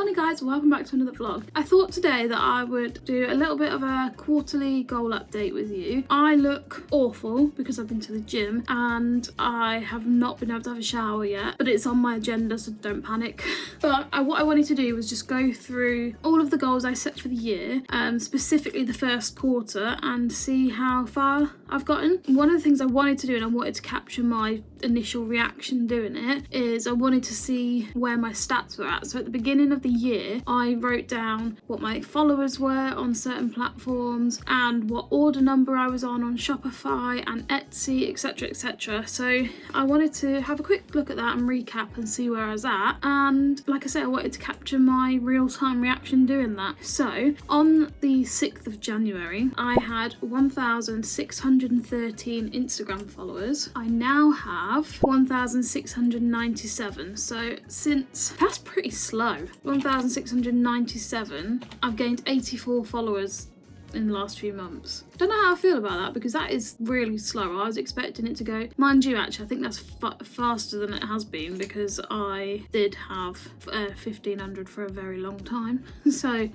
Morning guys, welcome back to another vlog. I thought today that I would do a little bit of a quarterly goal update with you. I look awful because I've been to the gym and I have not been able to have a shower yet, but it's on my agenda, so don't panic. But what I wanted to do was just go through all of the goals I set for the year, specifically the first quarter, and see how far I've gotten. One of the things I wanted to do, and I wanted to capture my initial reaction doing it, is I wanted to see where my stats were at. So at the beginning of the year, I wrote down what my followers were on certain platforms and what order number I was on Shopify and Etsy, etc, etc. So I wanted to have a quick look at that and recap and see where I was at. And like I said, I wanted to capture my real-time reaction doing that. So on the 6th of January, I had 1,613 Instagram followers. I now have 1,697. So that's pretty slow. 1,697. I've gained 84 followers in the last few months. Don't know how I feel about that because that is really slow. I was expecting it to go, mind you, actually I think that's faster than it has been because I did have 1,500 for a very long time. So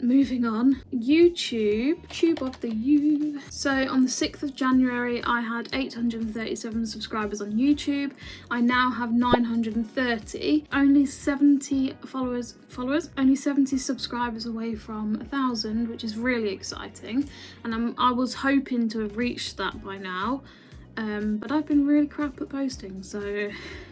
moving on, YouTube of the U. So on the 6th of January, I had 837 subscribers on YouTube. I now have 930, only 70 followers, only 70 subscribers away from 1,000, which is really exciting. And I was hoping to have reached that by now, but I've been really crap at posting, so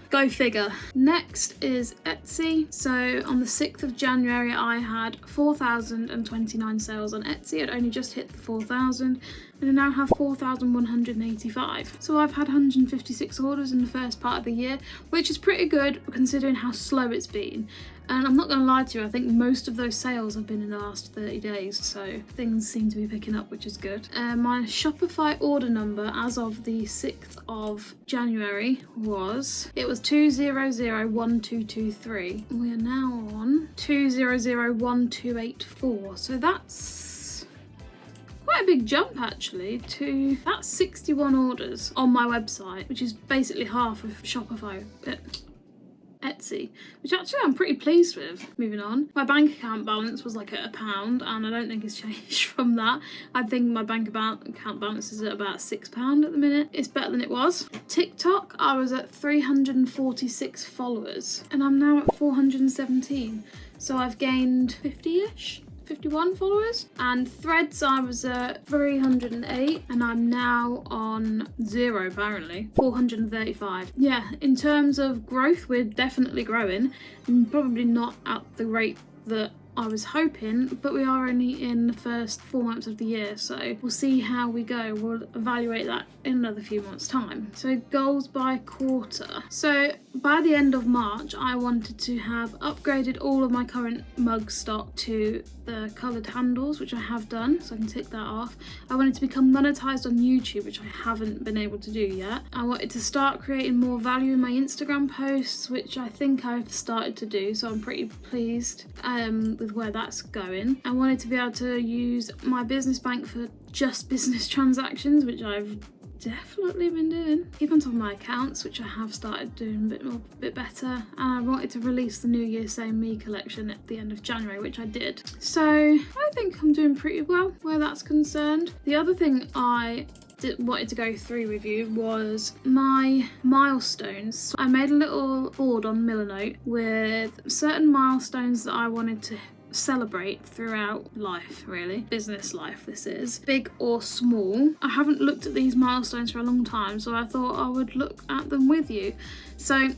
go figure. Next is Etsy. So on the 6th of January, I had 4,029 sales on Etsy. I'd only just hit the 4,000 and I now have 4,185. So I've had 156 orders in the first part of the year, which is pretty good considering how slow it's been. And I'm not going to lie to you, I think most of those sales have been in the last 30 days, so things seem to be picking up, which is good. My Shopify order number as of the 6th of January was 2001223. We are now on 2001284, so that's quite a big jump actually. That's 61 orders on my website, which is basically half of Shopify. Etsy, which actually I'm pretty pleased with. Moving on, my bank account balance was like at £1 and I don't think it's changed from that. I think my bank account balance is at about £6 at the minute. It's better than it was. TikTok, I was at 346 followers and I'm now at 417, so I've gained 50-ish. 51 followers. And Threads, I was at 308 and I'm now on 0 apparently, 435. Yeah, in terms of growth, we're definitely growing, and probably not at the rate that I was hoping, but we are only in the first 4 months of the year, so we'll see how we go. We'll evaluate that in another few months' time. So goals by quarter. So by the end of March, I wanted to have upgraded all of my current mug stock to the coloured handles, which I have done, so I can tick that off. I wanted to become monetized on YouTube, which I haven't been able to do yet. I wanted to start creating more value in my Instagram posts, which I think I've started to do, so I'm pretty pleased with where that's going. I wanted to be able to use my business bank for just business transactions, which I've definitely been doing. Keep on top of my accounts, which I have started doing a bit better. And I wanted to release the New Year Same Me collection at the end of January, which I did. So I think I'm doing pretty well where that's concerned. The other thing I wanted to go through with you was my milestones. I made a little board on Milestone with certain milestones that I wanted to celebrate throughout life, really. Business life, this is. Big or small. I haven't looked at these milestones for a long time, so I thought I would look at them with you. So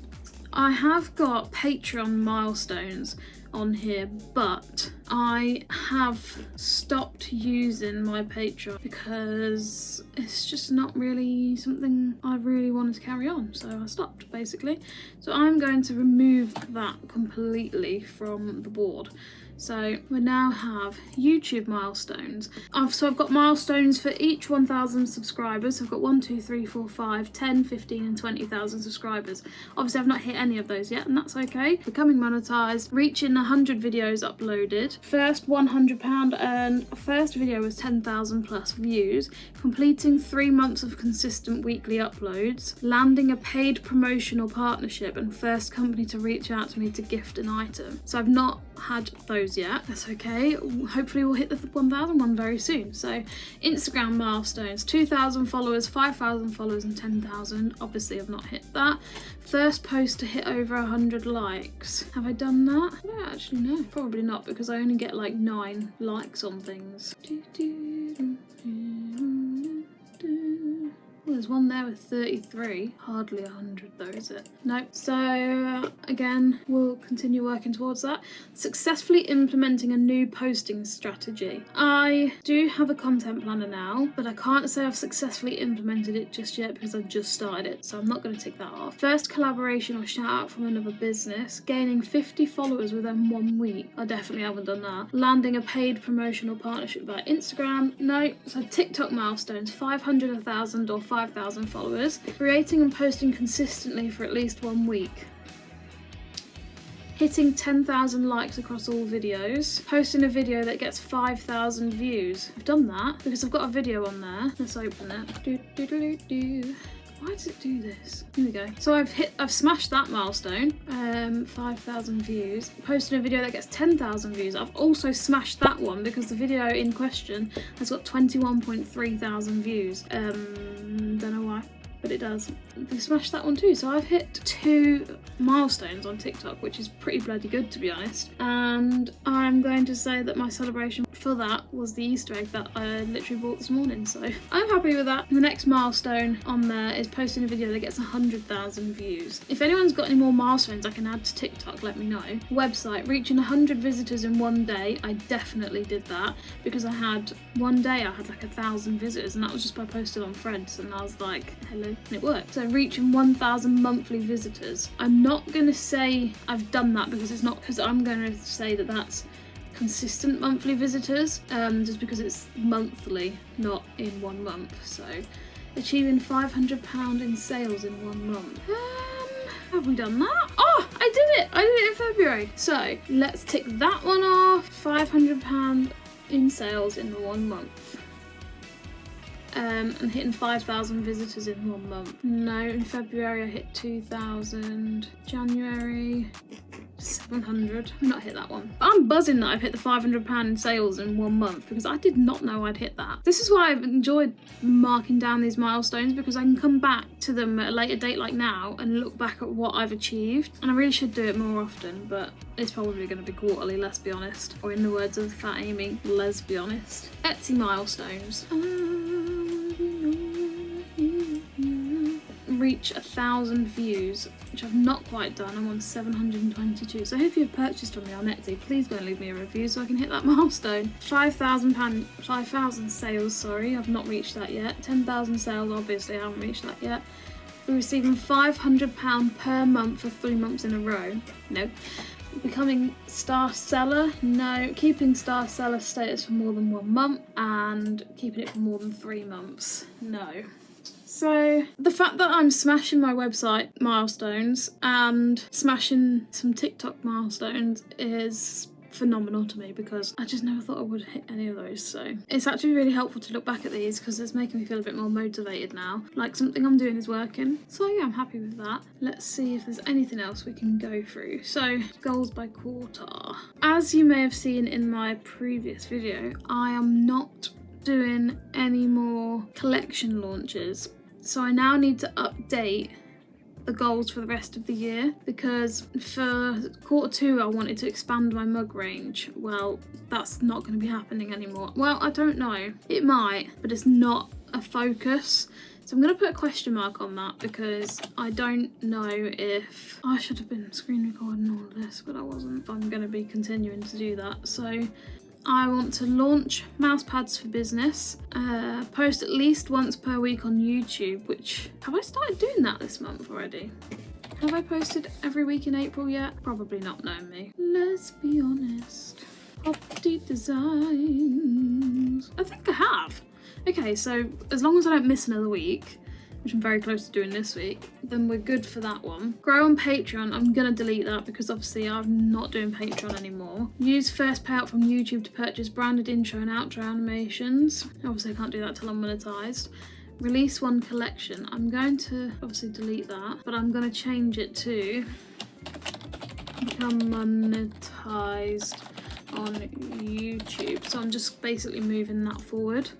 I have got Patreon milestones on here, but I have stopped using my Patreon because it's just not really something I really wanted to carry on, so I stopped basically. So I'm going to remove that completely from the board. So we now have YouTube milestones. I've got milestones for each 1,000 subscribers. I've got 1, 2, 3, 4, 5, 10, 15 and 20,000 subscribers. Obviously I've not hit any of those yet, and that's okay. Becoming monetized, reaching 100 videos uploaded, first £100 earned, first video was 10,000 plus views, completing 3 months of consistent weekly uploads, landing a paid promotional partnership, and first company to reach out to me to gift an item. So I've not had those yet. That's okay. Hopefully we'll hit the 1,000 one very soon. So Instagram milestones, 2,000 followers, 5,000 followers and 10,000. Obviously I've not hit that. First post to hit over 100 likes. Have I done that? I don't actually know. Probably not, because I only get like 9 likes on things. Well, there's one there with 33. Hardly 100 though, is it? Nope. So again, we'll continue working towards that. Successfully implementing a new posting strategy. I do have a content planner now, but I can't say I've successfully implemented it just yet because I've just started it, so I'm not going to tick that off. First collaboration or shout out from another business. Gaining 50 followers within 1 week. I definitely haven't done that. Landing a paid promotional partnership via Instagram. No. So TikTok milestones, 500, 1,000 or 5,000 followers. Creating and posting consistently for at least 1 week. Hitting 10,000 likes across all videos. Posting a video that gets 5,000 views. I've done that because I've got a video on there. Let's open it. Why does it do this? Here we go. So I've smashed that milestone. 5,000 views. Posted a video that gets 10,000 views. I've also smashed that one because the video in question has got 21.3 thousand views. Don't know why, but it does. We smashed that one too. So I've hit 2 milestones on TikTok, which is pretty bloody good, to be honest. And I'm going to say that my celebration for that was the Easter egg that I literally bought this morning, so I'm happy with that. The next milestone on there is posting a video that gets 100,000 views. If anyone's got any more milestones I can add to TikTok, let me know. Website, reaching 100 visitors in 1 day. I definitely did that because I had one day I had like 1,000 visitors, and that was just by posting on Threads, and I was like, hello, and it worked. So reaching 1,000 monthly visitors. I'm not gonna say I've done that because it's not, because I'm gonna say that that's consistent monthly visitors, just because it's monthly, not in 1 month. So achieving £500 in sales in 1 month. Have we done that? Oh, I did it! I did it in February. So let's tick that one off. £500 in sales in the 1 month. And hitting 5,000 visitors in 1 month. No, in February I hit 2,000. January, 700. I've not hit that one. But I'm buzzing that I've hit the £500 in sales in 1 month because I did not know I'd hit that. This is why I've enjoyed marking down these milestones, because I can come back to them at a later date like now and look back at what I've achieved. And I really should do it more often, but it's probably going to be quarterly, let's be honest. Or in the words of Fat Amy, let's be honest. Etsy milestones. Reach 1,000 views, which I've not quite done. I'm on 722. So if you've purchased from me on Etsy, please go and leave me a review so I can hit that milestone. £5,000 sales, sorry, I've not reached that yet. 10,000 sales, obviously I haven't reached that yet. We're receiving £500 per month for 3 months in a row. No. Becoming star seller, no. Keeping star seller status for more than 1 month, and keeping it for more than 3 months, no. So the fact that I'm smashing my website milestones and smashing some TikTok milestones is phenomenal to me, because I just never thought I would hit any of those. So it's actually really helpful to look back at these because it's making me feel a bit more motivated now, like something I'm doing is working. So yeah, I'm happy with that. Let's see if there's anything else we can go through. So goals by quarter. As you may have seen in my previous video, I am not doing any more collection launches. So I now need to update the goals for the rest of the year, because for Q2 I wanted to expand my mug range. Well, that's not going to be happening anymore. Well, I don't know. It might, but it's not a focus. So I'm going to put a question mark on that, because I don't know if... I should have been screen recording all of this, but I wasn't. I'm going to be continuing to do that. So I want to launch mouse pads for business, post at least once per week on YouTube, which, have I started doing that this month already? Have I posted every week in April yet? Probably not, knowing me. Let's be honest. Hoppity Designs. I think I have. Okay, so as long as I don't miss another week, which I'm very close to doing this week, then we're good for that one. Grow on Patreon, I'm gonna delete that because obviously I'm not doing Patreon anymore. Use first payout from YouTube to purchase branded intro and outro animations. Obviously I can't do that till I'm monetized. Release one collection. I'm going to obviously delete that, but I'm gonna change it to become monetized on YouTube. So I'm just basically moving that forward.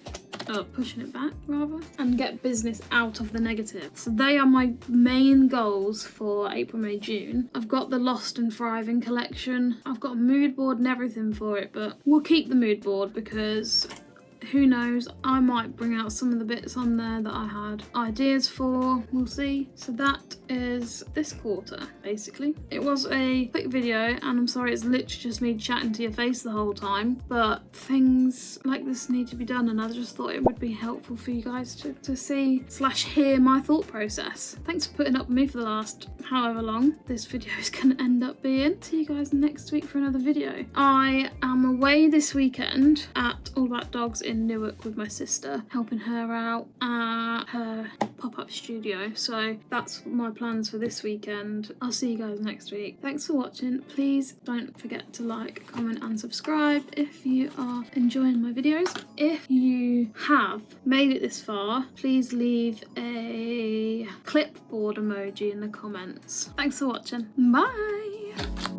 Pushing it back rather, and get business out of the negative. So they are my main goals for April, May, June. I've got the Lost and Thriving collection. I've got a mood board and everything for it, but we'll keep the mood board because who knows, I might bring out some of the bits on there that I had ideas for. We'll see. So that is this quarter, basically. It was a quick video, and I'm sorry it's literally just me chatting to your face the whole time, but things like this need to be done, and I just thought it would be helpful for you guys to see / hear my thought process. Thanks for putting up with me for the last however long this video is going to end up being. See you guys next week for another video. I am away this weekend at All About Dogs in Newark with my sister, helping her out at her pop-up studio. So that's my plans for this weekend. I'll see you guys next week. Thanks for watching. Please don't forget to like, comment and subscribe if you are enjoying my videos. If you have made it this far, please leave a clipboard emoji in the comments. Thanks for watching. Bye!